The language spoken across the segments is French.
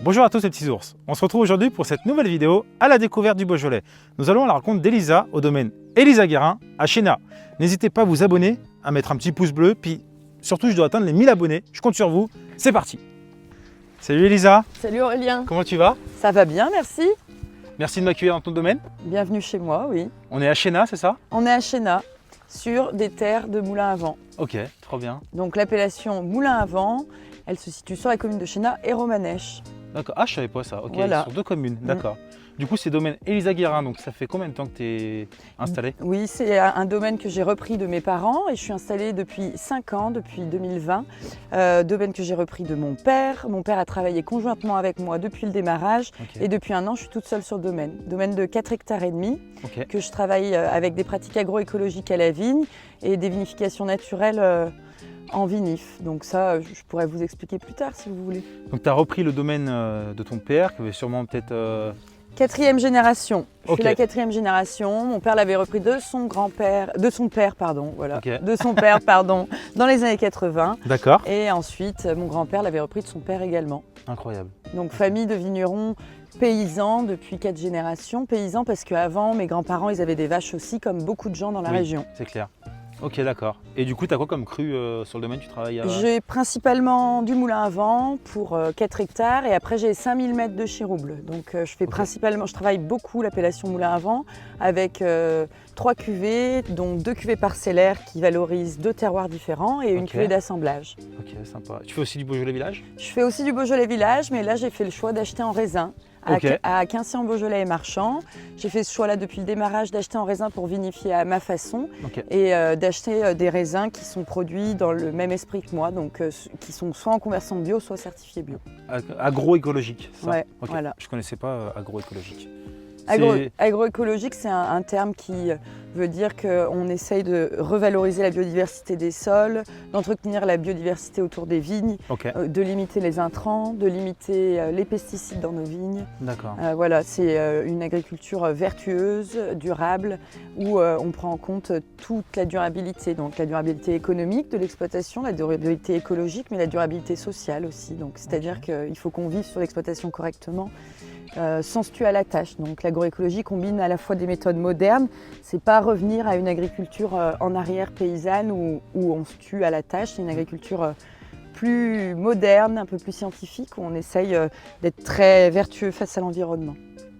Bonjour à tous les petits ours, on se retrouve aujourd'hui pour cette nouvelle vidéo à la découverte du Beaujolais. Nous allons à la rencontre d'Elisa au domaine Elisa Guérin à Chénat. N'hésitez pas à vous abonner, à mettre un petit pouce bleu, puis surtout je dois atteindre les 1000 abonnés, je compte sur vous, c'est parti. Salut Elisa. Salut Aurélien. Comment tu vas? Ça va bien, merci. Merci de m'accueillir dans ton domaine. Bienvenue chez moi, oui. On est à Chénat, c'est ça? On est à Chénat, sur des terres de moulins à vent. Ok, trop bien. Donc l'appellation moulin à vent, elle se situe sur la commune de Chénat et Romanèche. D'accord, ah je savais pas ça, ok, Voilà. sur deux communes, d'accord. Du coup c'est domaine Elisa Guérin, donc ça fait combien de temps que tu es installé? Oui, c'est un domaine que j'ai repris de mes parents et je suis installée depuis 5 ans, depuis 2020. Domaine que j'ai repris de mon père. Mon père a travaillé conjointement avec moi depuis le démarrage et depuis un an je suis toute seule sur le domaine. Domaine de 4,5 hectares que je travaille avec des pratiques agroécologiques à la vigne et des vinifications naturelles en vinif. Donc ça, je pourrais vous expliquer plus tard si vous voulez. Donc tu as repris le domaine de ton père, qui avait sûrement peut-être... 4e génération. Je suis Ok. la 4e génération. Mon père l'avait repris de son grand-père, de son père, pardon, voilà, Ok. de son père, pardon, dans les années 80. D'accord. Et ensuite, mon grand-père l'avait repris de son père également. Incroyable. Donc famille de vignerons paysans depuis 4 générations. Paysans parce qu'avant, mes grands-parents, ils avaient des vaches aussi, comme beaucoup de gens dans la Oui, région. c'est clair. Ok, d'accord. Et du coup, tu as quoi comme cru sur le domaine? Tu travailles à... J'ai principalement du moulin à vent pour 4 hectares et après j'ai 5000 mètres de chirouble. Donc je fais principalement, je travaille beaucoup l'appellation moulin à vent avec 3 cuvées, dont 2 cuvées parcellaires qui valorisent 2 terroirs différents et une cuvée d'assemblage. Ok, sympa. Tu fais aussi du Beaujolais Village? Je fais aussi du Beaujolais Village, mais là j'ai fait le choix d'acheter en raisin. À Quincy-en-Beaujolais et Marchand. J'ai fait ce choix-là depuis le démarrage d'acheter en raisin pour vinifier à ma façon et d'acheter des raisins qui sont produits dans le même esprit que moi, donc qui sont soit en conversion bio, soit certifiés bio. Agroécologique, ça? Ouais, Ok. voilà. Je ne connaissais pas agroécologique. Agroécologique, c'est un terme qui veut dire qu'on essaye de revaloriser la biodiversité des sols, d'entretenir la biodiversité autour des vignes, de limiter les intrants, de limiter les pesticides dans nos vignes. D'accord. Voilà, c'est une agriculture vertueuse, durable, où on prend en compte toute la durabilité, donc la durabilité économique de l'exploitation, la durabilité écologique, mais la durabilité sociale aussi. Donc, c'est-à-dire qu'il faut qu'on vive sur l'exploitation correctement. Sans se tuer à la tâche. Donc l'agroécologie combine à la fois des méthodes modernes, c'est pas revenir à une agriculture en arrière paysanne où on se tue à la tâche, c'est une agriculture plus moderne, un peu plus scientifique, où on essaye d'être très vertueux face à l'environnement.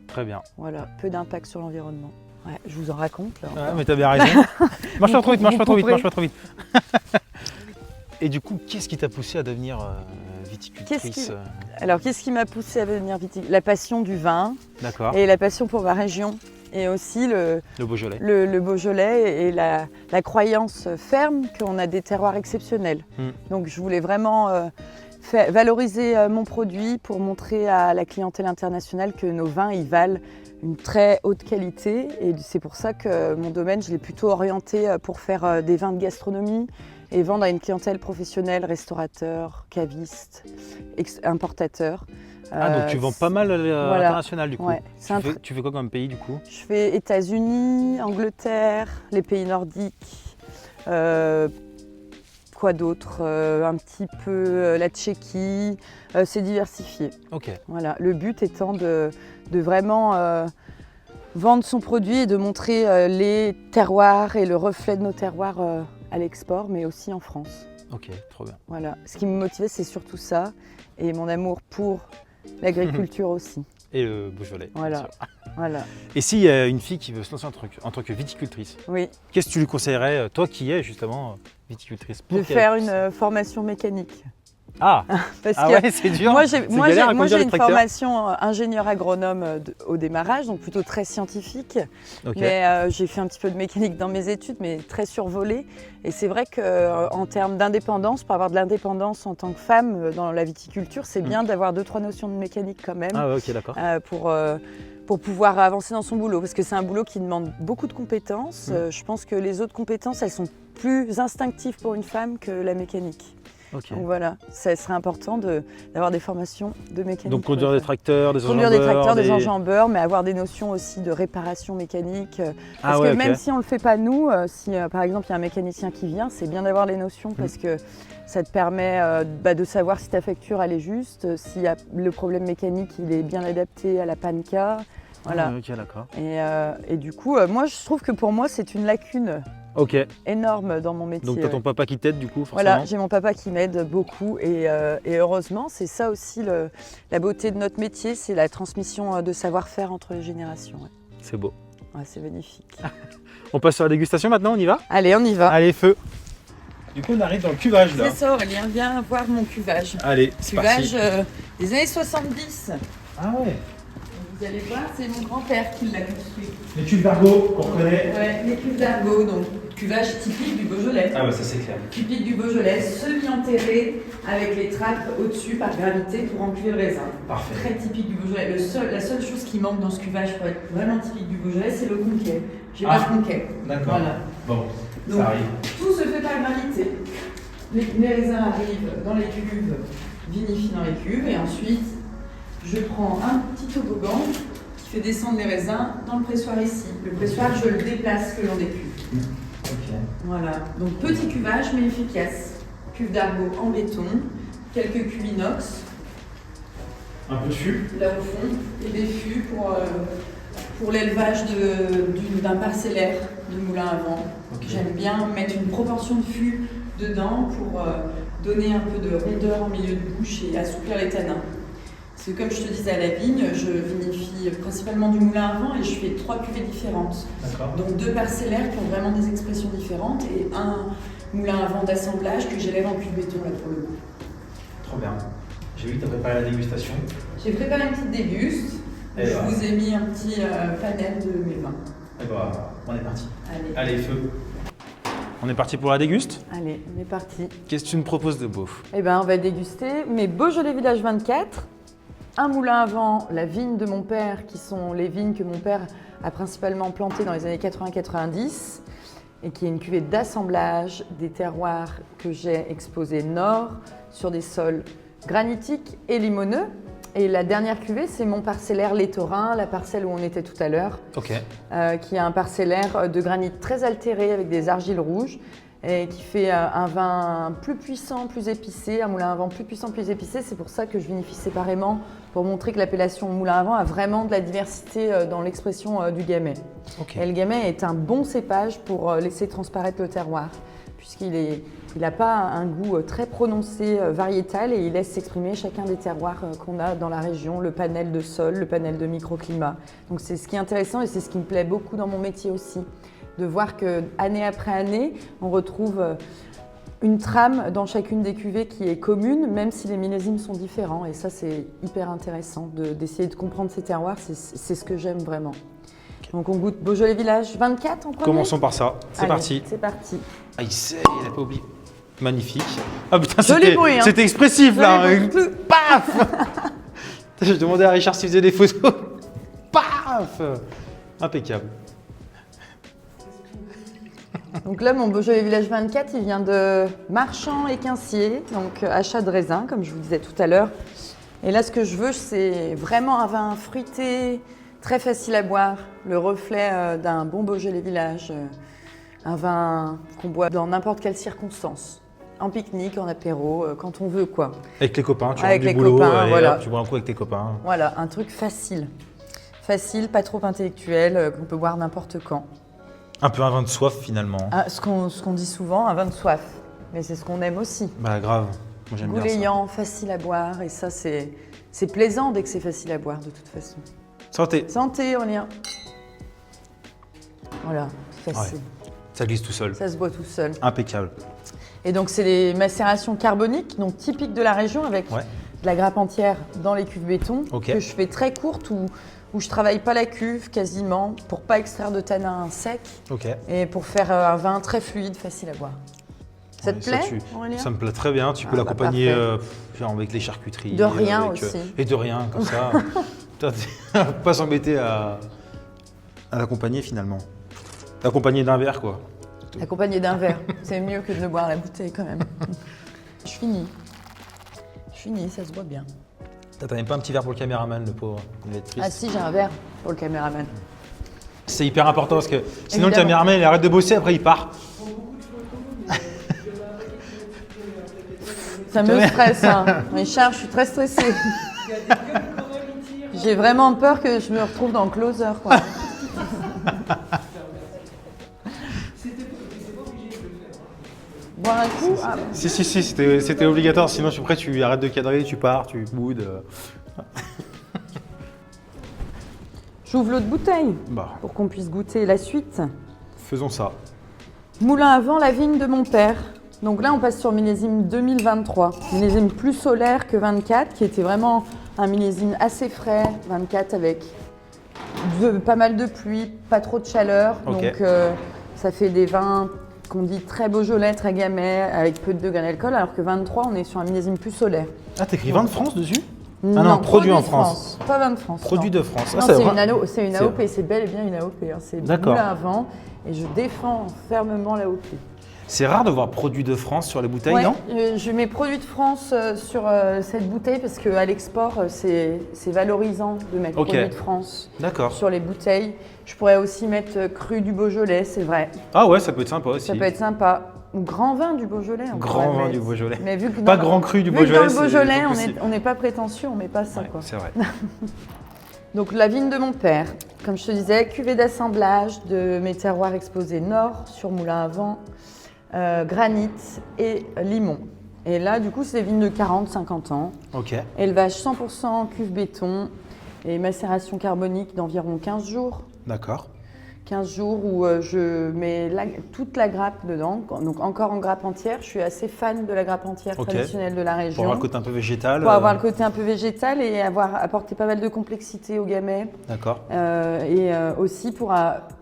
Très bien. Voilà, peu d'impact sur l'environnement. Ouais, je vous en raconte là. Ouais, mais t'as bien raison. Marche pas trop vite, marche pas trop vite, marche pas trop vite. Et du coup, qu'est-ce qui t'a poussé à devenir viticultrice? Alors, qu'est-ce qui m'a poussée à devenir viticultrice? La passion du vin et la passion pour ma région. Et aussi le Beaujolais. Le Beaujolais et la croyance ferme qu'on a des terroirs exceptionnels. Donc, je voulais vraiment valoriser mon produit pour montrer à la clientèle internationale que nos vins, ils valent une très haute qualité. Et c'est pour ça que mon domaine, je l'ai plutôt orienté pour faire des vins de gastronomie et vendre à une clientèle professionnelle, restaurateur, caviste, importateur. Donc tu vends pas mal à l'international du coup. Ouais, tu fais quoi comme pays du coup? Je fais États-Unis, Angleterre, les pays nordiques, quoi d'autre, un petit peu la Tchéquie, c'est diversifié. Voilà. Le but étant de vraiment vendre son produit et de montrer les terroirs et le reflet de nos terroirs à l'export, mais aussi en France. Ok, trop bien. Voilà. Ce qui me motivait, c'est surtout ça, et mon amour pour l'agriculture aussi. Et le Beaujolais. Voilà. Voilà. Et s'il y a une fille qui veut se lancer en tant que viticultrice, qu'est-ce que tu lui conseillerais, toi qui es justement viticultrice? De faire une formation mécanique. Ah, parce ouais, c'est dur. Moi, j'ai une formation ingénieur agronome au démarrage, donc plutôt très scientifique. Mais j'ai fait un petit peu de mécanique dans mes études, mais très survolée. Et c'est vrai qu'en termes d'indépendance, pour avoir de l'indépendance en tant que femme dans la viticulture, c'est bien d'avoir 2-3 notions de mécanique quand même. Ah, ok, d'accord. Pour pouvoir avancer dans son boulot, parce que c'est un boulot qui demande beaucoup de compétences. Je pense que les autres compétences, elles sont plus instinctives pour une femme que la mécanique. Ok. Donc voilà, ça serait important d'avoir des formations de mécanique. Donc conduire des tracteurs, des Conduire des enjambeurs, tracteurs, des enjambeurs, mais avoir des notions aussi de réparation mécanique. Parce Ah que ouais, même ok. si on ne le fait pas nous, si par exemple il y a un mécanicien qui vient, c'est bien d'avoir les notions parce que ça te permet de savoir si ta facture elle est juste, si le problème mécanique il est bien adapté à la panne cas. Voilà. Ah, ok, d'accord. Et du coup, moi je trouve que pour moi c'est une lacune Ok. énorme dans mon métier. Donc t'as ton ouais. papa qui t'aide du coup, forcément. Voilà, j'ai mon papa qui m'aide beaucoup et heureusement, c'est ça aussi la beauté de notre métier, c'est la transmission de savoir-faire entre les générations. Ouais. C'est beau. Ouais, c'est magnifique. On passe sur la dégustation maintenant, on y va? Allez, on y va. Allez, feu. Du coup, on arrive dans le cuvage là. C'est ça, Aurélien, viens voir mon cuvage. Allez, c'est Cuvage parti. des années 70. Ah ouais. Vous allez voir, c'est mon grand-père qui l'a construit. Les cuves d'argot qu'on reconnaît. Ouais, les cuves d'argot, donc cuvage typique du Beaujolais. Ah ouais, ça c'est clair. Typique du Beaujolais, semi-enterré avec les trappes au-dessus par gravité pour enculer le raisin. Parfait. Très typique du Beaujolais. La seule chose qui manque dans ce cuvage pour être vraiment typique du Beaujolais, c'est le conquet. J'ai pas de conquet. D'accord. Voilà. Bon, Donc, ça arrive. tout se fait par gravité. Les raisins arrivent dans les cuves, vinifient dans les cuves, et ensuite, je prends un petit toboggan qui fait descendre les raisins dans le pressoir ici. Le pressoir, je le déplace le long des cuves. Ok. Voilà, donc petit cuvage mais efficace. Cuve d'argot en béton, quelques cuves inox Un peu de fût. là au fond et des fûts pour l'élevage d'un parcellaire de moulin à vent. Ok. J'aime bien mettre une proportion de fûts dedans pour donner un peu de rondeur en milieu de bouche et assouplir les tanins. Parce que comme je te disais à la vigne, je vinifie principalement du moulin à vent et je fais 3 cuvées différentes. D'accord. Donc 2 parcellaires qui ont vraiment des expressions différentes et un moulin à vent d'assemblage que j'élève en cuve béton là pour le coup. Trop bien. J'ai vu que tu as préparé la dégustation. J'ai préparé une petite déguste. Et Je voilà. vous ai mis un petit panel de mes vins. Et bah, on est parti. Allez, Allez, feu. On est parti pour la déguste. allez, on est parti. Qu'est-ce que tu me proposes de beau? Eh ben, on va déguster mes Beaujolais Village 24. Un moulin à vent, la vigne de mon père, qui sont les vignes que mon père a principalement plantées dans les années 80-90 et qui est une cuvée d'assemblage des terroirs que j'ai exposés nord sur des sols granitiques et limoneux. Et la dernière cuvée, c'est mon parcellaire Les Taurins, la parcelle où on était tout à l'heure, Ok. qui est un parcellaire de granit très altéré avec des argiles rouges et qui fait un vin plus puissant, plus épicé, un moulin à vent plus puissant, plus épicé. C'est pour ça que je vinifie séparément pour montrer que l'appellation moulin à vent a vraiment de la diversité dans l'expression du gamay. Ok. Et le gamay est un bon cépage pour laisser transparaître le terroir, puisqu'il n'a pas un goût très prononcé variétal et il laisse s'exprimer chacun des terroirs qu'on a dans la région, le panel de sol, le panel de microclimat. Donc c'est ce qui est intéressant et c'est ce qui me plaît beaucoup dans mon métier aussi, de voir que année après année, on retrouve une trame dans chacune des cuvées qui est commune, même si les millésimes sont différents. Et ça, c'est hyper intéressant d'essayer de comprendre ces terroirs, c'est ce que j'aime vraiment. Donc on goûte Beaujolais Village 24 en premier. Commençons par ça. C'est Allez, parti. C'est parti. Ah, il sait, il a pas oublié. Magnifique. Ah putain, Joli bruit, hein. c'était expressif là. Joli bruit. Paf. Je demandais à Richard s'il faisait des photos. Paf. Impeccable. Donc là, mon Beaujolais Village 24, il vient de Marchand et Quincier, donc achat de raisin, comme je vous disais tout à l'heure. Et là, ce que je veux, c'est vraiment un vin fruité, très facile à boire, le reflet d'un bon Beaujolais Village. Un vin qu'on boit dans n'importe quelle circonstance. En pique-nique, en apéro, quand on veut quoi. Avec les copains, tu Avec rentres du les boulot, copains, et voilà. hop, tu bois un coup avec tes copains. Voilà, un truc facile. Facile, pas trop intellectuel, qu'on peut boire n'importe quand. Un peu un vin de soif finalement. Ah, ce qu'on dit souvent, un vin de soif. Mais c'est ce qu'on aime aussi. Bah grave, moi j'aime bien ça. Goulayant, facile à boire. Et ça, c'est plaisant dès que c'est facile à boire, de toute façon. Santé. Santé, Aurélien. Voilà, c'est facile. Ça glisse tout seul. Ça se boit tout seul. Impeccable. Et donc, c'est les macérations carboniques, donc typiques de la région, avec Ouais. de la grappe entière dans les cuves béton, Ok. que je fais très courte, où je travaille pas la cuve quasiment, pour pas extraire de tanin sec, Ok. et pour faire un vin très fluide, facile à boire. Ça te plaît, Aurélien? Ça me plaît très bien. Tu peux Ah, bah, l'accompagner parfait. genre avec les charcuteries. De rien avec, aussi. Et de rien, comme ça. Putain, faut pas s'embêter à l'accompagner finalement. L'accompagner d'un verre quoi. Accompagné d'un verre, c'est mieux que de le boire à la bouteille quand même. Je finis. Je finis, ça se voit bien. T'as même pas un petit verre pour le caméraman, le pauvre. Il va être triste. Ah si, j'ai un verre pour le caméraman. C'est hyper important parce que sinon le Évidemment. caméraman il arrête de bosser, après il part. Ça me stresse, hein. Richard, je suis très stressée. J'ai vraiment peur que je me retrouve dans Closer, quoi. Boire un coup ah. Si, c'était obligatoire, sinon après tu arrêtes de cadrer, tu pars, tu boudes. J'ouvre l'autre bouteille Bah, pour qu'on puisse goûter la suite. faisons ça. Moulin à vent, la vigne de mon père. Donc là, on passe sur millésime 2023. Millésime plus solaire que 24, qui était vraiment un millésime assez frais. 24 avec pas mal de pluie, pas trop de chaleur. Ok. Donc ça fait des vins qu'on dit très Beaujolais, très Gamay, avec peu de degrés d'alcool. Alors que 23, on est sur un millésime plus solaire. Ah, t'écris vin de France dessus? Non, non, produit en de France. Pas vin de France. Produit non. de France. Non, Ah, c'est une AOP, c'est bel et bien une AOP. Hein. C'est D'accord. moulin à vent et je défends fermement l'AOP. C'est rare de voir produit de France sur les bouteilles, Ouais, non? je mets produit de France sur cette bouteille parce qu'à l'export, c'est valorisant de mettre Ok. produit de France D'accord. sur les bouteilles. Je pourrais aussi mettre cru du Beaujolais, c'est vrai. Ah ouais, ça peut être sympa aussi. Ça peut être sympa. Ou grand vin du Beaujolais. on Grand pourrait vin mettre. du Beaujolais. Mais vu que Pas dans- grand cru du vu que Beaujolais, dans le c'est Beaujolais, pas possible. on n'est pas prétentieux, on met pas ça. Ouais, Quoi. c'est vrai. Donc la vigne de mon père, comme je te disais, cuvée d'assemblage de mes terroirs exposés nord sur moulin à vent, granit et limon. Et là, du coup, c'est des vignes de 40-50 ans. Ok. Élevage 100% cuve béton et macération carbonique d'environ 15 jours. D'accord. 15 jours où je mets toute la grappe dedans, donc encore en grappe entière. Je suis assez fan de la grappe entière Ok. traditionnelle de la Pour région. avoir le côté un peu végétal. Pour avoir le côté un peu végétal et avoir apporté pas mal de complexité au gamay. D'accord. Aussi pour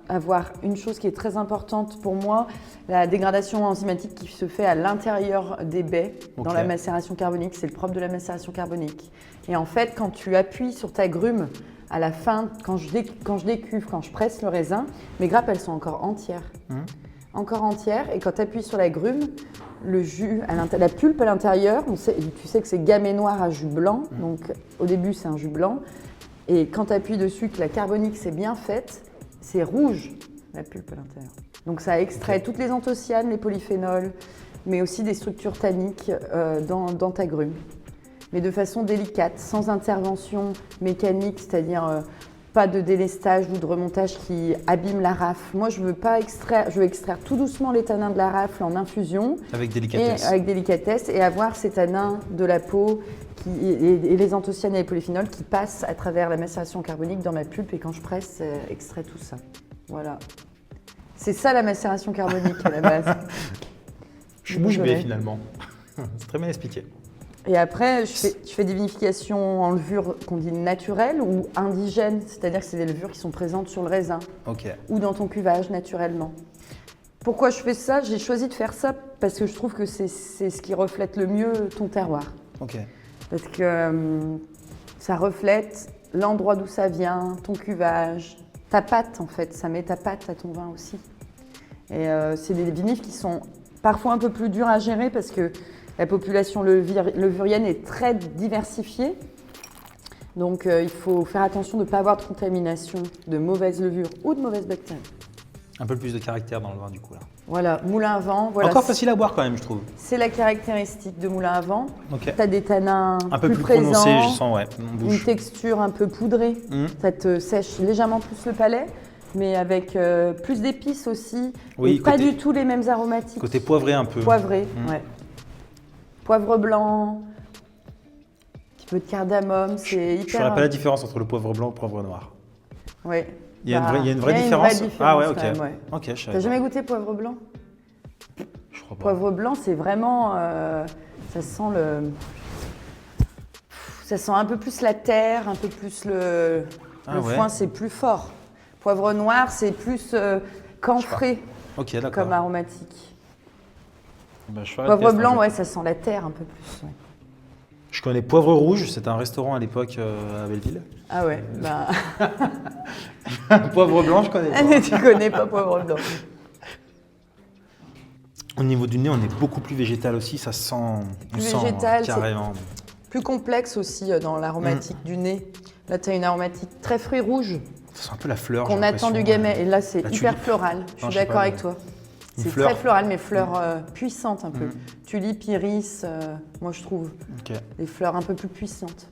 avoir une chose qui est très importante pour moi, la dégradation enzymatique qui se fait à l'intérieur des baies dans Ok. la macération carbonique. C'est le propre de la macération carbonique. Et en fait, quand tu appuies sur ta grume, à la fin, quand je décuve, quand je presse le raisin, mes grappes, elles sont encore entières. Encore entières. Et quand tu appuies sur la grume, le jus, la pulpe à l'intérieur, tu sais que c'est gamay noir à jus blanc. Donc au début, c'est un jus blanc. Et quand tu appuies dessus, que la carbonique s'est bien faite, c'est rouge, la pulpe à l'intérieur. Donc ça extrait toutes les anthocyanes, les polyphénols, mais aussi des structures tanniques dans ta grume. Mais de façon délicate, sans intervention mécanique, c'est-à-dire pas de délestage ou de remontage qui abîme la rafle. Moi, je veux extraire tout doucement les tanins de la rafle en infusion. Avec Et délicatesse. avec délicatesse et avoir ces tanins de la peau et les anthocyanes et les polyphénols qui passent à travers la macération carbonique dans ma pulpe et quand je presse, ça extrait tout ça. Voilà. C'est ça la macération carbonique à la base. Je suis bouche bée finalement. C'est très bien expliqué. Et après, je fais des vinifications en levure qu'on dit naturelle ou indigène, c'est-à-dire que c'est des levures qui sont présentes sur le raisin Ok. ou dans ton cuvage naturellement. Pourquoi je fais ça? J'ai choisi de faire ça parce que je trouve que c'est ce qui reflète le mieux ton terroir. Ok. Parce que ça reflète l'endroit d'où ça vient, ton cuvage, ta pâte en fait, ça met ta pâte à ton vin aussi. Et c'est des vinifs qui sont parfois un peu plus durs à gérer parce que la population levurienne est très diversifiée. Donc il faut faire attention de ne pas avoir de contamination de mauvaises levures ou de mauvaises bactéries. Un peu plus de caractère dans le vin du coup là. Voilà, moulin à vent. Voilà, Encore facile à boire quand même, je trouve. c'est la caractéristique de moulin à vent. Ok. Tu as des tanins Un peu plus présents, prononcé, je sens, ouais, en une bouche. texture un peu poudrée. Ça te sèche légèrement plus le palais, mais avec plus d'épices aussi. Oui, et pas côté- du tout les mêmes aromatiques. Côté poivré un peu. Poivré, ouais. Poivre blanc, un petit peu de cardamome, c'est hyper. Je ne ferais pas la différence entre le poivre blanc et le poivre noir. Ouais. Il y a Bah, une vraie il y a différence. Ah ouais, quand ok. même, ouais. Ok, je T'as savais jamais pas. goûté poivre blanc? Je crois pas. Poivre blanc, c'est vraiment. Ça sent le. Ça sent un peu plus la terre, un peu plus le. Ah le ouais. foin, c'est plus fort. Poivre noir, c'est plus camphré Ok, d'accord. comme aromatique. Bah, je ferai le Poivre test un blanc, jour. ouais, ça sent la terre un peu plus. Ouais. Je connais Poivre Rouge, c'était un restaurant à l'époque à Belleville. Ah ouais, bah. Poivre Blanc, je connais pas. Tu connais pas poivre blanc. Au niveau du nez, on est beaucoup plus végétal aussi, ça sent, on Plus sent végétal, carrément. Plus complexe aussi dans l'aromatique du nez. Là, tu as une aromatique très fruits rouges Ça sent un peu la fleur. qu'on j'ai attend du l'impression. gamay. Et là, c'est La hyper tulipe. floral. Je Non, suis je sais d'accord pas, avec mais toi. une C'est fleur. très floral, mais fleurs puissantes un peu. Mm. Tulipe, iris, moi je trouve. Ok. Des fleurs un peu plus puissantes.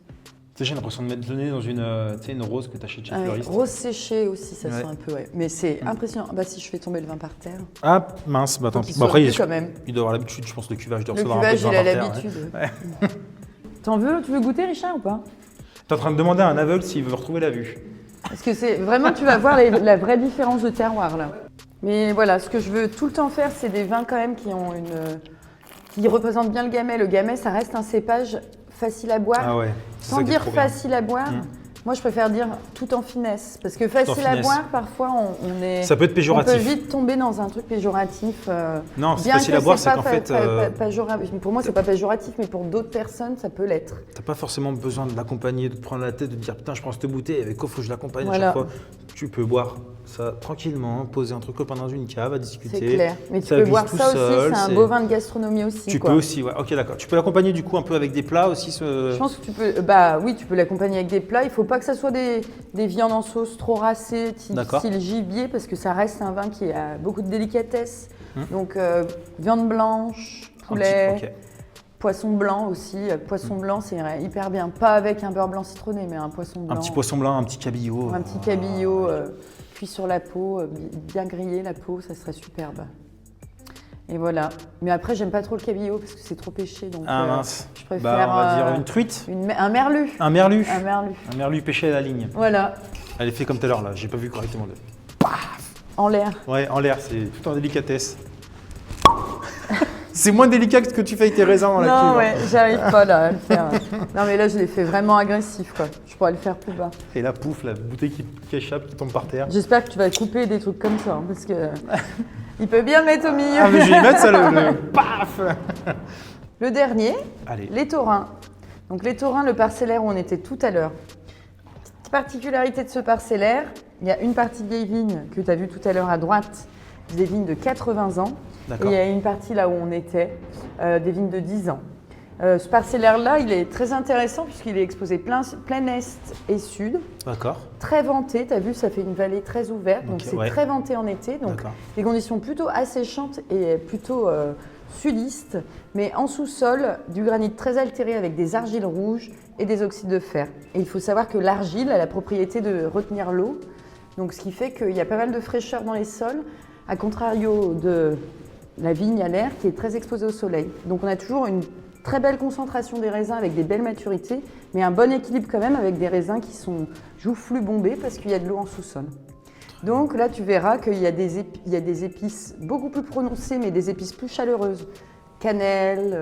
Tu sais, j'ai l'impression de mettre le nez dans une rose que tu achètes chez le Ouais, fleuriste. rose séchée aussi, ça Ouais. sent un peu, ouais. Mais c'est impressionnant. Bah si je fais tomber le vin par terre. Ah mince, bah Faut tant qu'il pis. soit Bon, après, plus quand même. il doit avoir l'habitude, je pense, le cuvage de Le recevoir un peu de cuvage, vin il a par terre. l'habitude. Ouais. T'en veux? Tu veux goûter, Richard, ou pas? T'es en train de demander à un aveugle s'il veut retrouver la vue. Parce que c'est vraiment, tu vas voir la vraie différence de terroir là. Mais voilà, ce que je veux tout le temps faire, c'est des vins quand même qui représentent bien le gamay. Le gamay, ça reste un cépage facile à boire. Ah ouais. c'est Sans ça qui est dire trop bien. facile à boire, Mm. moi je préfère dire tout en finesse. Parce que facile à finesse. boire, parfois on est. Ça peut être On péjoratif. peut vite tomber dans un truc péjoratif. Non, c'est bien facile que à boire, c'est c'est pas qu'en fait, Pour moi, c'est pas péjoratif, mais pour d'autres personnes, ça peut l'être. t'as pas forcément besoin de l'accompagner, de te prendre la tête, de te dire putain, je prends cette bouteille, avec quoi faut que je l'accompagne Voilà. à chaque fois. Tu peux boire ça tranquillement, poser entre copains dans une cave, à discuter. C'est clair. Mais tu ça peux glisse boire tout ça seul, aussi, c'est un c'est- beau vin de gastronomie aussi. Tu quoi. peux aussi, ouais. Ok, d'accord. Tu peux l'accompagner du coup un peu avec des plats aussi. Je pense que tu peux. Bah oui, tu peux l'accompagner avec des plats. Il faut pas que ça soit des viandes en sauce trop racées, D'accord. style gibier, parce que ça reste un vin qui a beaucoup de délicatesse. Hum. Donc viande blanche, Un poulet, petit- ok. poisson blanc aussi. Poisson blanc, c'est hyper bien. Pas avec un beurre blanc citronné, mais un poisson blanc. Un petit poisson blanc, un petit cabillaud. Un petit cabillaud cuit sur la peau, bien grillé la peau, ça serait superbe. Et voilà. Mais après, j'aime pas trop le cabillaud parce que c'est trop pêché. Donc, Ah mince. je préfère Bah, on va dire une truite, un merlu. un merlu. Un merlu. Un merlu pêché à la ligne. Voilà, Elle est fait comme tout à l'heure là, j'ai pas vu correctement. en l'air. Ouais, en l'air, c'est tout en délicatesse. C'est moins délicat que ce que tu fais avec tes raisins dans la Non, cuve. ouais, j'arrive pas là à le faire. Non, mais là, je l'ai fait vraiment agressif, quoi. Je pourrais le faire plus bas. Et là, pouf, la bouteille qui échappe, qui tombe par terre. J'espère que tu vas couper des trucs comme ça, hein, parce que il peut bien le mettre au milieu. Ah, mais je vais y mettre ça, le paf. Le dernier, Allez. les taurins. Donc les taurins, le parcellaire où on était tout à l'heure. Petite particularité de ce parcellaire, il y a une partie vieille vigne que tu as vue tout à l'heure à droite, des vignes de 80 ans. Et D'accord. il y a une partie là où on était, des vignes de 10 ans. Ce parcellaire-là, il est très intéressant puisqu'il est exposé plein est et sud, D'accord. très venté. Tu as vu, ça fait une vallée très ouverte, donc Ok, c'est ouais. très venté en été. Donc D'accord. des conditions plutôt asséchantes et plutôt sudistes, mais en sous-sol, du granit très altéré avec des argiles rouges et des oxydes de fer. Et il faut savoir que l'argile a la propriété de retenir l'eau, donc ce qui fait qu'il y a pas mal de fraîcheur dans les sols, à contrario de la vigne à l'air qui est très exposée au soleil. Donc on a toujours une très belle concentration des raisins avec des belles maturités, mais un bon équilibre quand même avec des raisins qui sont joufflus bombés parce qu'il y a de l'eau en sous-sol. Donc là, tu verras qu'il y a des épices beaucoup plus prononcées, mais des épices plus chaleureuses. Cannelle,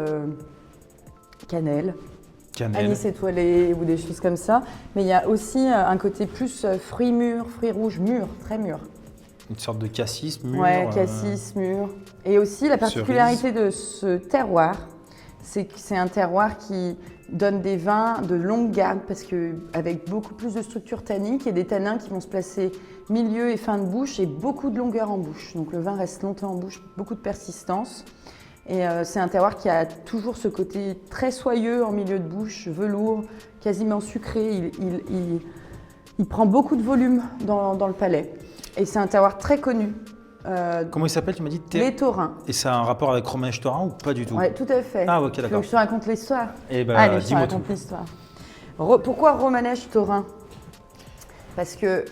Cannelle. anis étoilé ou des choses comme ça. Mais il y a aussi un côté plus fruits mûrs, fruits rouges mûrs, très mûrs. Une sorte de cassis mûr. Ouais, cassis, mûr. Et aussi, la particularité de ce terroir, c'est que c'est un terroir qui donne des vins de longue garde parce qu'avec beaucoup plus de structure tannique et des tanins qui vont se placer milieu et fin de bouche et beaucoup de longueur en bouche. Donc le vin reste longtemps en bouche, beaucoup de persistance. Et c'est un terroir qui a toujours ce côté très soyeux en milieu de bouche, velours, quasiment sucré. Il prend beaucoup de volume dans le palais. Et c'est un terroir très connu. Comment il s'appelle, tu m'as dit Les taurins. Et ça a un rapport avec Romanèche Taurin ou pas du tout? Oui, tout à fait. Ah, ok, Tu veux d'accord. que je te raconte l'histoire? Eh ben, Allez, je te dis-moi tout. raconte l'histoire. Pourquoi Romanèche Taurin? Parce que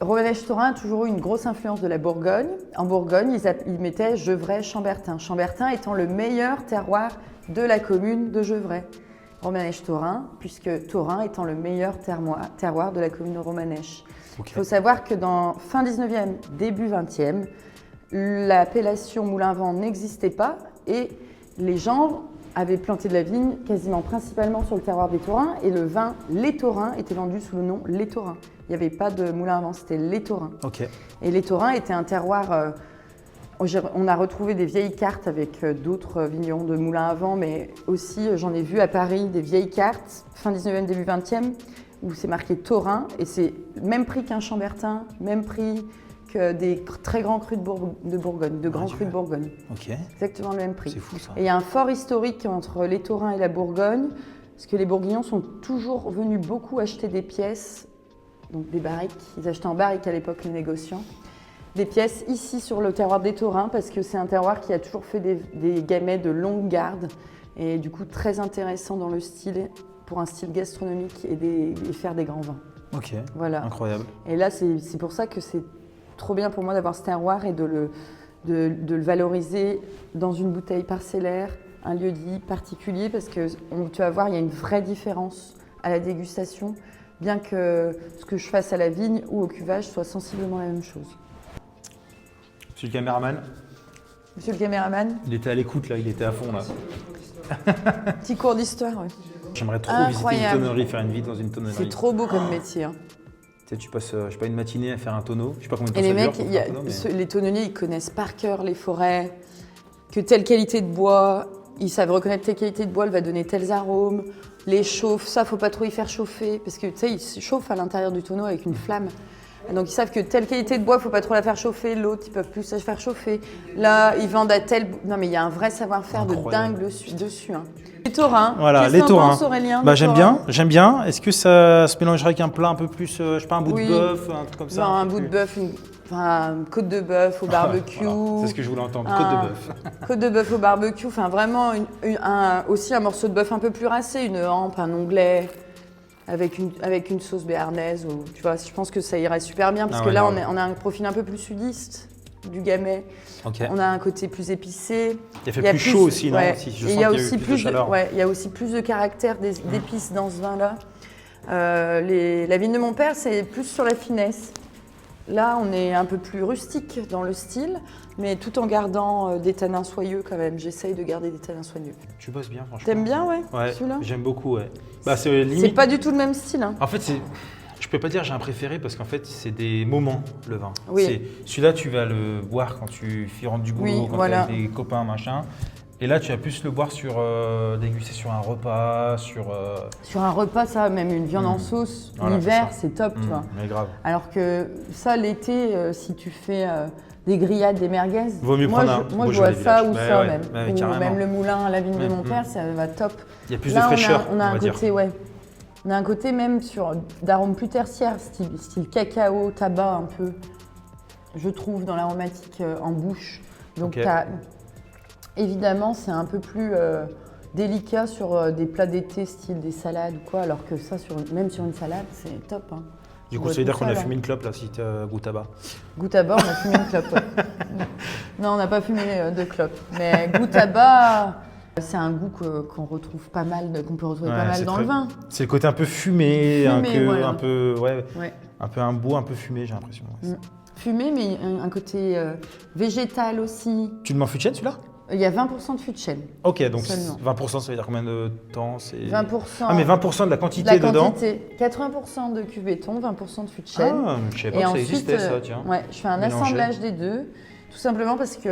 Romanèche Taurin a toujours eu une grosse influence de la Bourgogne. En Bourgogne, ils mettaient Gevrey, Chambertin. Chambertin étant le meilleur terroir de la commune de Gevrey. Romanèche Taurin, puisque Taurin étant le meilleur terroir de la commune de Romanèche. Ok. Il faut savoir que dans fin 19e, début 20e, l'appellation moulin-vent n'existait pas et les gens avaient planté de la vigne quasiment principalement sur le terroir des Taurins et le vin Les Taurins était vendu sous le nom Les Taurins. Il n'y avait pas de moulin-vent, c'était Les Taurins. Ok. Et Les Taurins étaient un terroir... on a retrouvé des vieilles cartes avec d'autres vignerons de moulins à vent, mais aussi j'en ai vu à Paris des vieilles cartes, fin 19e, début 20e, où c'est marqué Taurin, et c'est même prix qu'un Chambertin, même prix des très grands crus de Bourgogne, de grands crus de Bourgogne. Ok, Exactement le même prix. c'est fou ça. Et il y a un fort historique entre les taurins et la Bourgogne, parce que les Bourguignons sont toujours venus beaucoup acheter des pièces, donc des barriques. Ils achetaient en barrique à l'époque, les négociants. Des pièces ici sur le terroir des taurins, parce que c'est un terroir qui a toujours fait des gamets de longue garde, et du coup très intéressant dans le style, pour un style gastronomique et faire des grands vins. Ok, Voilà. incroyable. Et là, c'est pour ça que c'est trop bien pour moi d'avoir ce terroir et de le valoriser dans une bouteille parcellaire, un lieu-dit particulier, parce que tu vas voir, il y a une vraie différence à la dégustation, bien que ce que je fasse à la vigne ou au cuvage soit sensiblement la même chose. Monsieur le caméraman, Monsieur le caméraman, il était à l'écoute là, il était à fond là. petit cours d'histoire. Ouais. J'aimerais trop visiter Incroyable. une tonnerie, faire une visite dans une tonnerie. C'est trop beau comme métier. Hein. Tu sais, tu passes, je sais pas, une matinée à faire un tonneau. Je sais pas combien de temps Et les ça dure mecs, pour faire un tonneau, mais- les tonneliers, ils connaissent par cœur les forêts, que telle qualité de bois, ils savent reconnaître telle qualité de bois, elle va donner tels arômes, les chauffes, ça, faut pas trop y faire chauffer, parce que tu sais, ils se chauffent à l'intérieur du tonneau avec une flamme. Donc ils savent que telle qualité de bois, faut pas trop la faire chauffer, l'autre, ils peuvent plus la faire chauffer. Là, ils vendent à tel... Non mais il y a un vrai savoir-faire de Incroyable. dingue dessus. Hein. Les taurins. Voilà, Qu'est-ce les que t'en taurins. penses, Aurélien, Bah, des j'aime taurins bien, j'aime bien. Est-ce que ça se mélangerait avec un plat un peu plus, je sais pas, un bout Oui. de bœuf, un truc comme ça Genre un peu bout de plus- bœuf, une côte de bœuf au barbecue. Voilà, c'est ce que je voulais entendre, Un- côte de bœuf. Côte de bœuf au barbecue, enfin vraiment aussi un morceau de bœuf un peu plus racé, une hampe, un onglet, avec une sauce béarnaise. Ou, tu vois, je pense que ça irait super bien, parce Ah que ouais, là, non, on a un profil un peu plus sudiste du gamay. Ok. On a un côté plus épicé. Il fait plus chaud aussi, non ouais. Si, je Et sens il y a qu'il eu aussi plus de chaleur. ouais, il y a aussi plus de caractère d'épices dans ce vin-là. La vigne de mon père, c'est plus sur la finesse. Là, on est un peu plus rustique dans le style, mais tout en gardant des tanins soyeux quand même. J'essaye de garder des tanins soyeux. Tu bosses bien, franchement. T'aimes bien, ouais, Ouais, celui-là? j'aime beaucoup, ouais. Bah, c'est limite. C'est pas du tout le même style. Hein. En fait, je peux pas dire j'ai un préféré parce qu'en fait, c'est des moments, le vin. Oui. Celui-là, tu vas le boire quand tu rentres du boulot, Oui, quand voilà. tu avec des copains, machin. Et là, tu vas plus le boire déguster sur un repas, sur. Sur un repas, ça, même une viande en sauce, Voilà, l'hiver, c'est ça. c'est top, tu vois. Mais grave. Alors que ça, l'été, si tu fais des grillades, des merguez, Vaut mieux moi, prendre un moi je Beaujolais vois ça village. ou Bah ça ouais, même. bah, Ou carrément. même le moulin à la vigne de mon Mm. père, ça va top. Il y a plus Là, de fraîcheur, on a un va côté, dire. ouais. On a un côté même d'arômes plus tertiaires, style cacao, tabac un peu, je trouve, dans l'aromatique en bouche. Donc Ok. évidemment, c'est un peu plus délicat sur des plats d'été, style des salades ou quoi, alors que ça, même sur une salade, c'est top. Hein. Du On coup, voit ça veut dire tout qu'on a là. fumé une clope là, si tu goût tabac. Goût tabac, on a fumé une clope. Ouais. Non, on n'a pas fumé de clope. Mais goût tabac, c'est un goût qu'on retrouve pas mal, qu'on peut retrouver Ouais, pas mal c'est dans très- le vin. C'est le côté un peu fumé, Voilà. un peu, ouais, Ouais. un peu un bout un peu fumé, j'ai l'impression. Ouais. Mm. Fumé, mais un côté végétal aussi. Tu le mets en fût de chêne, celui-là? Il y a 20% de fût de chêne. Ok, donc Seulement. 20%, ça veut dire combien de temps? 20%. Ah, mais 20% de la de quantité la dedans? quantité. 80% de cuve béton, 20% de fût de chêne. Ah, je savais pas Et que ça ensuite, existait, ça, tiens. ouais, je fais un Mélangé. assemblage des deux, tout simplement parce que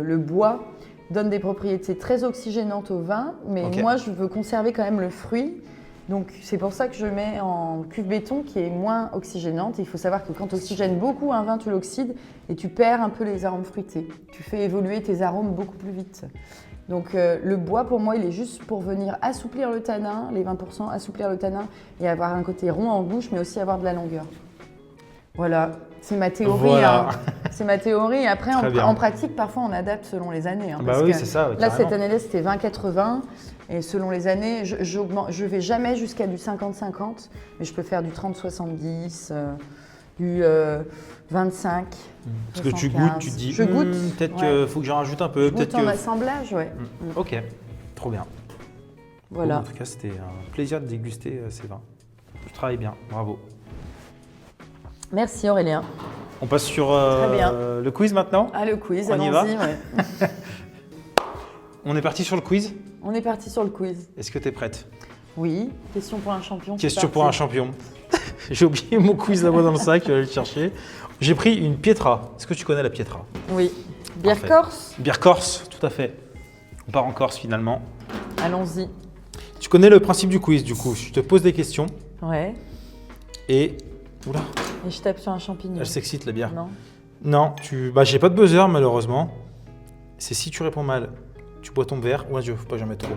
le bois donne des propriétés très oxygénantes au vin, mais Ok. moi je veux conserver quand même le fruit. Donc c'est pour ça que je mets en cuve béton qui est moins oxygénante. Et il faut savoir que quand tu oxygènes beaucoup un vin, tu l'oxydes et tu perds un peu les arômes fruités. Tu fais évoluer tes arômes beaucoup plus vite. Donc le bois pour moi il est juste pour venir assouplir le tanin, les 20%, assouplir le tanin et avoir un côté rond en bouche mais aussi avoir de la longueur. Voilà, c'est ma théorie. Voilà. Hein. C'est ma théorie. Après, Très bien. en pratique, parfois, on adapte selon les années. Hein, Bah parce oui, que c'est ça, ouais, là, carrément. cette année-là, c'était 20-80. Et selon les années, je vais jamais jusqu'à du 50-50. Mais je peux faire du 30-70, du 25. Parce que tu 75. goûtes, tu te dis, Je goûte. peut-être Ouais. qu'il faut que j'en rajoute un peu, Je peut-être goûte en que. assemblage, ouais. Ok, trop bien. Voilà. En tout cas, c'était un plaisir de déguster ces vins. Tu travailles bien, bravo. Merci Aurélien. On passe sur bien. le quiz maintenant. Ah, le quiz, On y va allons-y. Ouais. On est parti sur le quiz. On est parti sur le quiz. Est-ce que tu es prête? Oui, question pour un champion. c'est Question pour un parti. champion. J'ai oublié mon quiz là-bas dans le sac, je vais aller le chercher. J'ai pris une Pietra. Est-ce que tu connais la Pietra? Oui. Bière Parfait. corse. Bière corse, tout à fait. On part en Corse finalement. Allons-y. Tu connais le principe du quiz du coup. Je te pose des questions Ouais. et. Oula, Et je tape sur un champignon. elle s'excite la bière. Non. Non, j'ai pas de buzzer malheureusement. C'est si tu réponds mal, tu bois ton verre. Oh Dieu, faut pas que j'en mette trop.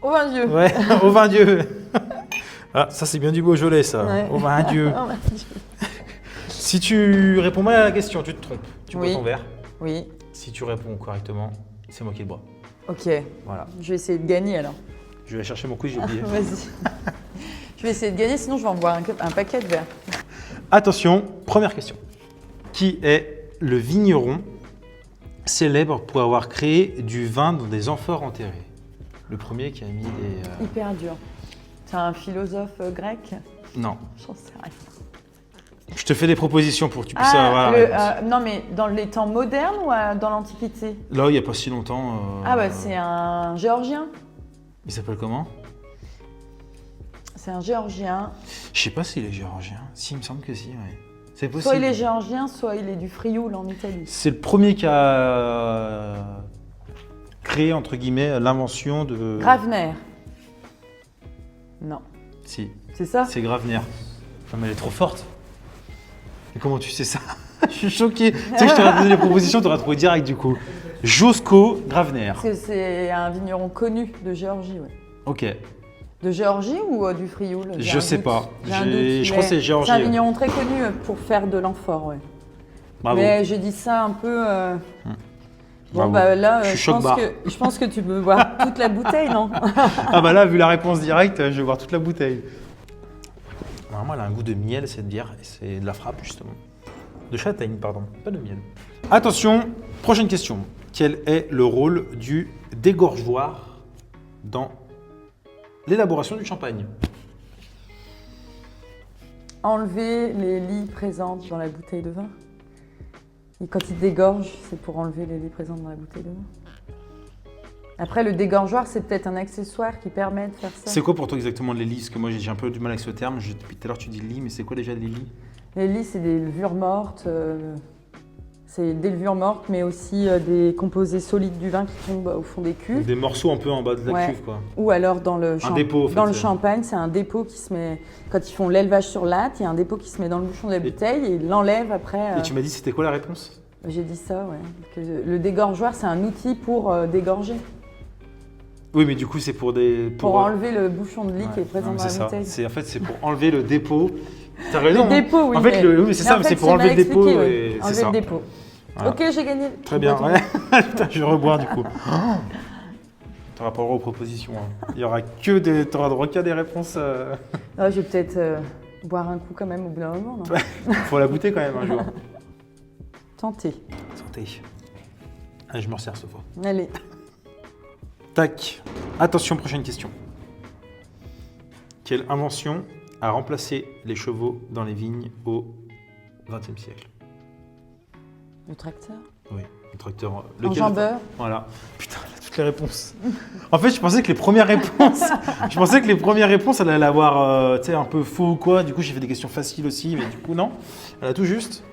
Au vin Dieu. Ouais, au vin Dieu. Ah, ça c'est bien du Beaujolais ça. Ouais. Au vin Dieu. Oh, vin Dieu. Si tu réponds mal à la question, tu te trompes. Tu bois Oui. ton verre. Oui, Si tu réponds correctement, c'est moi qui le bois. ok. Voilà. Je vais essayer de gagner alors. Je vais aller chercher mon quiz, j'ai oublié. Vas-y. Je vais essayer de gagner, sinon je vais en boire un paquet de verres. Attention, première question. Qui est le vigneron célèbre pour avoir créé du vin dans des amphores enterrés? Le premier qui a mis des... Hyper dur. C'est un philosophe grec? Non. J'en sais rien. Je te fais des propositions pour que tu puisses avoir la réponse. non, mais dans les temps modernes ou dans l'Antiquité? Là, il n'y a pas si longtemps... Ah bah c'est un Géorgien. Il s'appelle comment? C'est un Géorgien. Je sais pas s'il est géorgien. Si, il me semble que si, ouais. C'est possible. Soit il est géorgien, soit il est du Frioul en Italie. C'est le premier qui a créé, entre guillemets, l'invention de... Gravener. Non. Si, C'est ça? c'est Gravener. Non, mais elle est trop forte. Et comment tu sais ça? Je suis choqué. Tu sais que je t'aurais donné les propositions, tu aurais trouvé direct du coup. Josko Gravener. Parce que c'est un vigneron connu de Géorgie, ouais. Ok. De Géorgie ou du Frioul? J'ai Je un sais doute. pas. J'ai un J'ai- doute, je crois que c'est mais géorgien. C'est un vigneron très connu pour faire de l'amphore, ouais. Bravo. Mais j'ai dit ça un peu. Bon, Bravo. bah là, Je suis choc barre. je pense que tu peux boire toute la bouteille, non? Ah bah là, vu la réponse directe, je vais boire toute la bouteille. Normalement, elle a un goût de miel, cette bière, et c'est de la frappe, justement. De châtaigne, pardon, pas de miel. Attention, prochaine question. Quel est le rôle du dégorgeoir dans l'élaboration du champagne? Enlever les lits présents dans la bouteille de vin. Et quand il dégorge, c'est pour enlever les lits présents dans la bouteille de vin. Après, le dégorgeoir, c'est peut-être un accessoire qui permet de faire ça. C'est quoi pour toi exactement les lits? Parce que moi, j'ai un peu du mal avec ce terme. Depuis tout à l'heure, tu dis lit, mais c'est quoi déjà les lits? Les lits, c'est des levures mortes. C'est des levures mortes, mais aussi des composés solides du vin qui tombent au fond des cuves. Des morceaux un peu en bas de la Ouais. cuve, quoi. Ou alors dans le, dépôt, en fait, dans le c'est- champagne, c'est un dépôt qui se met, quand ils font l'élevage sur latte, il y a un dépôt qui se met dans le bouchon de la bouteille et ils l'enlèvent après. Et tu m'as dit, c'était quoi la réponse? J'ai dit ça, ouais. Que le dégorgeoir, c'est un outil pour dégorger, Oui, mais du coup, c'est pour des... pour enlever le bouchon de lit Ouais. qui est présent Non, mais dans la c'est ça. bouteille. En fait, c'est pour enlever le dépôt. T'as raison. Le dépôt, oui. En fait, oui, mais c'est ça, en c'est fait, pour enlever le mal dépôt. expliqué, Et oui. c'est Enlever ça. le dépôt. Voilà. Ok, j'ai gagné. Très bien, ouais. Putain, je vais reboire du coup. T'auras pas le droit aux propositions. Hein. Il y aura que des... T'auras droit qu'à des réponses. Ah, je vais peut-être boire un coup quand même au bout d'un moment, non? Faut la goûter quand même un jour. Tenter. Santé. Allez, je me resserre cette fois. Allez. Tac. Attention, prochaine question. Quelle invention a remplacé les chevaux dans les vignes au XXe siècle? Le tracteur. Oui, le tracteur. Enjambeur. Voilà. Putain, elle a toutes les réponses. En fait, je pensais que les premières réponses, elle allait avoir, tu sais, un peu faux ou quoi. Du coup, j'ai fait des questions faciles aussi, mais du coup, non. Elle a tout juste.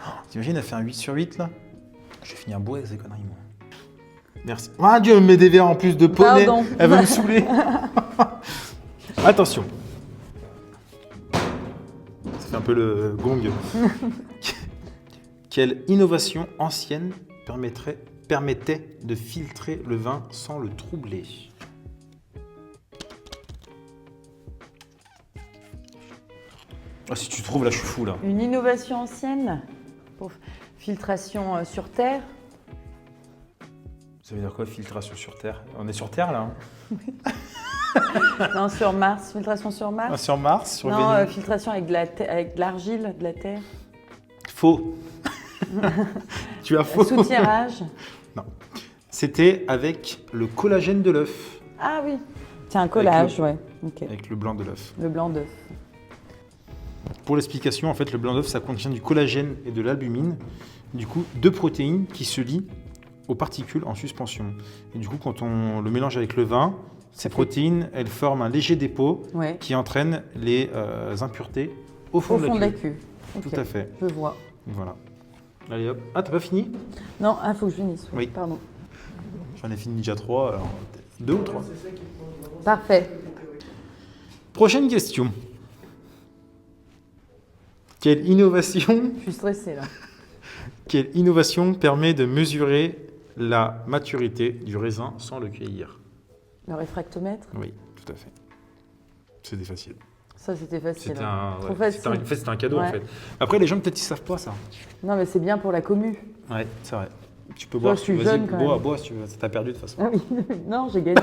Oh, t'imagines, elle a fait un 8 sur 8, là. Je vais finir bourré avec ces conneries, moi. Merci. Ah, Dieu, elle me met des verres en plus de poney. Pardon. Elle va me saouler. Attention. Ça fait un peu le gong. Quelle innovation ancienne permettait de filtrer le vin sans le troubler? Ah, si tu trouves, là, je suis fou, là. Une innovation ancienne pour filtration sur terre. Ça veut dire quoi, filtration sur Terre? On est sur Terre, là, hein? Non, sur Mars. Filtration sur Ah, Mars. sur Mars, sur Non, Vénus. filtration avec avec de l'argile, de la terre. Faux. Tu as faux. Soutirage. C'était avec le collagène de l'œuf, Ah oui. C'est un collage, ouais. Ok. avec le blanc de l'œuf. Le blanc d'œuf. Pour l'explication, en fait, le blanc d'œuf, ça contient du collagène et de l'albumine, du coup, deux protéines qui se lient aux particules en suspension. Et du coup, quand on le mélange avec le vin, ces protéines, elles forment un léger dépôt Ouais. qui entraîne les impuretés au fond, Au de, fond de la la cuve. cuve. Tout à fait. Je vois. Voilà. Allez hop. Ah, t'as pas fini? Non, il faut que je finisse. Oui. Pardon. J'en ai fini déjà 3, alors 2 ou 3. Parfait. Prochaine question. Quelle innovation Je suis stressée là. Quelle innovation permet de mesurer la maturité du raisin sans le cueillir? Le réfractomètre, Oui, tout à fait. C'était facile. ça c'était facile. C'était hein. un, Trop ouais, c'était facile. en fait, c'était un cadeau en Ouais. fait. Après, les gens peut-être ils savent pas ça. Non, mais c'est bien pour la commu. Ouais, c'est vrai. Tu peux Toi, boire je si tu suis veux. Vas-y, jeune, quand bois, même. bois si tu veux. Ça t'a perdu de toute façon. Ah oui, non, j'ai gagné.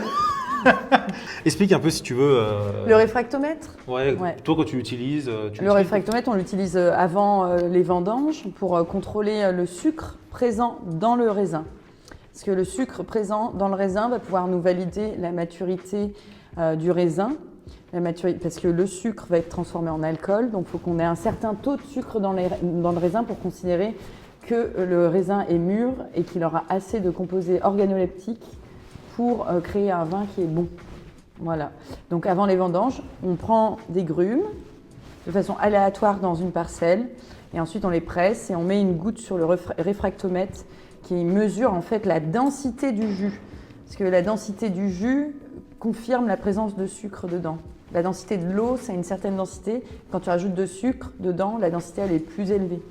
Explique un peu si tu veux. Le réfractomètre, Ouais, Ouais. toi quand tu l'utilises. Tu le l'expliques réfractomètre, on l'utilise avant les vendanges pour contrôler le sucre présent dans le raisin. Parce que le sucre présent dans le raisin va pouvoir nous valider la maturité du raisin. Parce que le sucre va être transformé en alcool, donc il faut qu'on ait un certain taux de sucre dans le raisin pour considérer que le raisin est mûr et qu'il aura assez de composés organoleptiques pour créer un vin qui est bon. Voilà. Donc avant les vendanges, on prend des grumes de façon aléatoire dans une parcelle et ensuite on les presse et on met une goutte sur le réfractomètre qui mesure en fait la densité du jus. Parce que la densité du jus confirme la présence de sucre dedans. La densité de l'eau, c'est une certaine densité. Quand tu rajoutes de sucre dedans, la densité elle est plus élevée.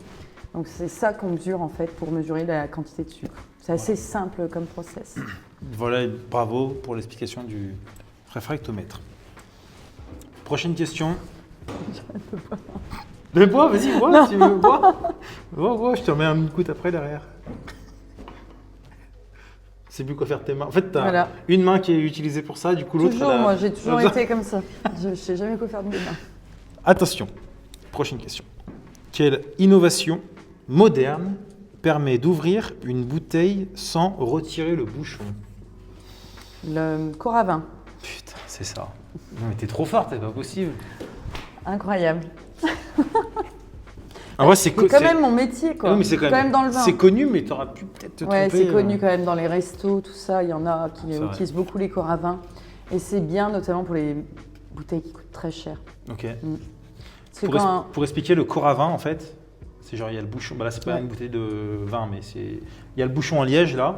Donc c'est ça qu'on mesure en fait pour mesurer la quantité de sucre. C'est assez simple comme process. Voilà, bravo pour l'explication du réfractomètre. Prochaine question. Le bois, vas-y, bois si tu veux, bois. Bois, je te remets un coup après derrière. C'est plus quoi faire de tes mains. En fait, tu as Voilà. une main qui est utilisée pour ça, du coup l'autre. Toujours, elle a- moi j'ai toujours comme ça. été comme ça. Je ne sais jamais quoi faire de mes mains. Attention, prochaine question. Quelle innovation moderne permet d'ouvrir une bouteille sans retirer le bouchon? Le coravin, Putain, c'est ça. Non mais t'es trop forte, c'est pas possible. incroyable. En vrai, c'est C'est quand même mon métier quoi. Ah oui, mais c'est quand même dans le vin. C'est connu, mais t'aurais pu peut-être te Ouais, tromper. c'est connu quand même dans les restos, tout ça. Il y en a qui C'est vrai. utilisent beaucoup les coravins. Et c'est bien notamment pour les bouteilles qui coûtent très cher. Ok. Parce que Pour, quand pour expliquer le coravin, en fait, c'est genre il y a le bouchon. Bah là, c'est pas Ouais. une bouteille de vin, mais c'est. Il y a le bouchon en liège là.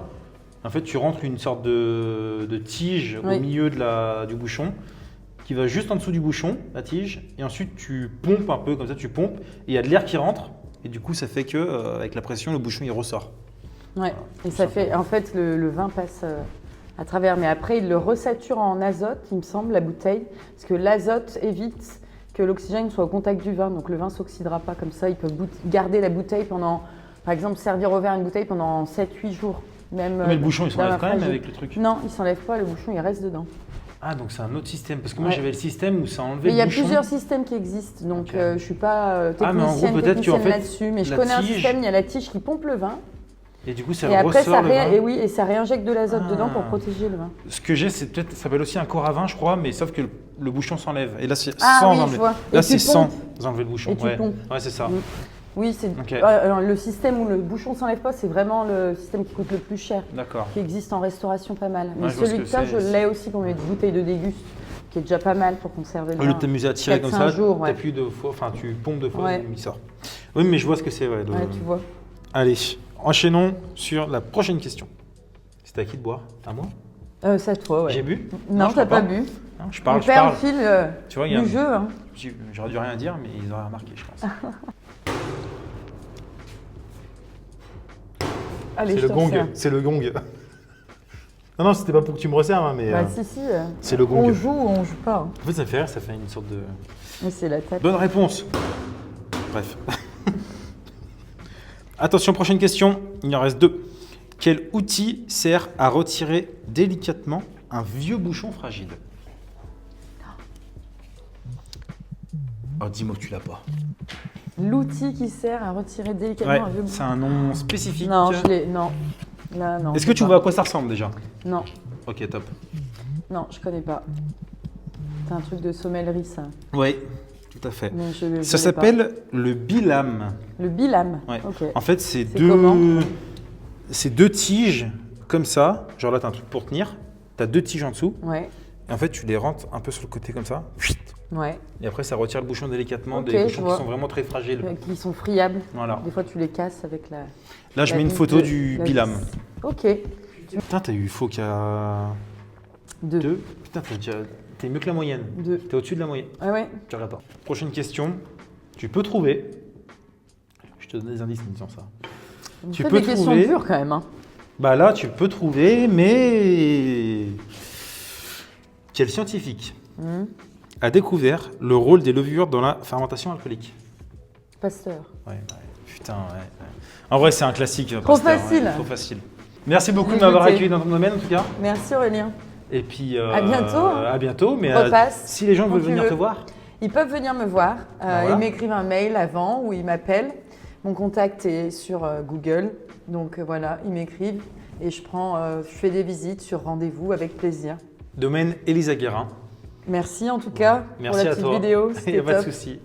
En fait, tu rentres une sorte de tige Oui. au milieu du bouchon, qui va juste en dessous du bouchon, la tige, et ensuite tu pompes un peu comme ça, tu pompes, et il y a de l'air qui rentre, et du coup, ça fait que avec la pression, le bouchon il ressort. Ouais, et ça fait, en fait, le vin passe à travers, mais après, il le resature en azote, il me semble, la bouteille, parce que l'azote évite que l'oxygène soit au contact du vin, donc le vin ne s'oxydera pas comme ça, il peut garder la bouteille pendant, par exemple, servir au verre une bouteille pendant 7-8 jours. Même, Mais le bouchon il dans s'enlève la quand même fragile. avec le truc. Non, il ne s'enlève pas, le bouchon, il reste dedans. Ah, donc c'est un autre système, parce que moi Ouais. j'avais le système où ça enlevait Mais il y a le bouchon. plusieurs systèmes qui existent, donc Ok. je ne suis pas Ah, mais en gros, technicienne, peut-être qu'en fait, là-dessus, mais je la connais un tige- système, il y a la tige qui pompe le vin, Et du coup, ça et après, ressort le vin. et oui, et ça réinjecte de l'azote Ah. dedans pour protéger le vin. Ce que j'ai, c'est peut-être, ça s'appelle aussi un coravin, je crois, mais sauf que le bouchon s'enlève. Et là, c'est Ah sans oui, je enlever. vois. Là, Et c'est tu sans pompes. enlever le bouchon. Et tu ouais. pompes. Ouais, c'est ça. Mm. Oui, c'est Ok. alors, le système où le bouchon s'enlève pas, c'est vraiment le système qui coûte le plus cher, D'accord. qui existe en restauration pas mal. Mais je vois ce celui que de ça, c'est. je l'ai aussi pour mes bouteilles de déguste, qui est déjà pas mal pour conserver le Au lieu vin. de t'amuser à tirer comme 4-5 ça, jours, ouais. t'appuies 2 fois, enfin, tu pompes 2 fois, Ouais. il sort. Oui, mais je vois ce que c'est. Ouais, Ouais, tu vois. Allez, enchaînons sur la prochaine question. C'est à qui de boire? À moi? C'est à toi, ouais. J'ai bu? Non, je t'as crois pas bu. Non, je On parle, je perd parle. le fil Tu vois, il y a du un- jeu. Hein. J'aurais dû rien dire, mais ils auraient remarqué, je pense. Allez, C'est je le te gong. resserre. C'est le gong. Non, non, c'était pas pour que tu me resserres, hein, mais. Bah, si. c'est le gong. On joue ou on joue pas. Hein. En fait, ça me fait rire, ça fait une sorte de. Mais c'est la tête. Bonne réponse. Bref. Attention, prochaine question. Il en reste 2. Quel outil sert à retirer délicatement un vieux bouchon fragile? Oh, dis-moi que tu l'as pas. L'outil qui sert à retirer délicatement Ouais, un vieux c'est un nom spécifique. Non, je l'ai. Non. Là, non. Est-ce je que sais tu pas. vois à quoi ça ressemble déjà? Non, Ok, top. non, je connais pas. C'est un truc de sommellerie, ça. Oui, tout à fait. Mais je Ça connais pas. s'appelle le bilame. Le bilame. Ouais. Ok. En fait, c'est comment deux tiges comme ça. Genre là, tu as un truc pour tenir. Tu as 2 tiges en dessous. Ouais. Et en fait, tu les rentres un peu sur le côté comme ça. Ouais. Et après, ça retire le bouchon délicatement Ok, des je bouchons qui vois. sont vraiment très fragiles. Qui sont friables. Voilà. Des fois, tu les casses avec la. Là, je la mets une vis photo de- du la bilame. vis. Ok. Putain, t'as eu faux qu'à 2. 2. Putain, t'es mieux que la moyenne. 2. T'es au-dessus de la moyenne. Ah ouais. Tu regardes pas. Prochaine question. Tu peux trouver. Je te donne des indices en disant ça. Vous Tu faites peux des questions trouver. dures quand même. Hein. Bah là, tu peux trouver, mais quel scientifique a découvert le rôle des levures dans la fermentation alcoolique? Pasteur. Ouais, putain, ouais. En vrai, c'est un classique. Trop Pasteur, facile. trop facile. Merci beaucoup de Écoutez. m'avoir accueilli dans ton domaine, en tout cas. Merci Aurélien. Et puis, À bientôt, hein. À bientôt. Mais Repasse si les gens quand veulent tu venir veux. te voir, Ils peuvent venir me voir. Voilà. Ils m'écrivent un mail avant ou ils m'appellent. Mon contact est sur Google. Donc voilà, ils m'écrivent et je fais des visites sur rendez-vous avec plaisir. domaine Elisa Guérin. Merci en tout cas Merci pour la à petite toi. vidéo. Il n'y C'était a pas de top. souci.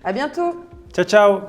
À bientôt. Ciao, ciao.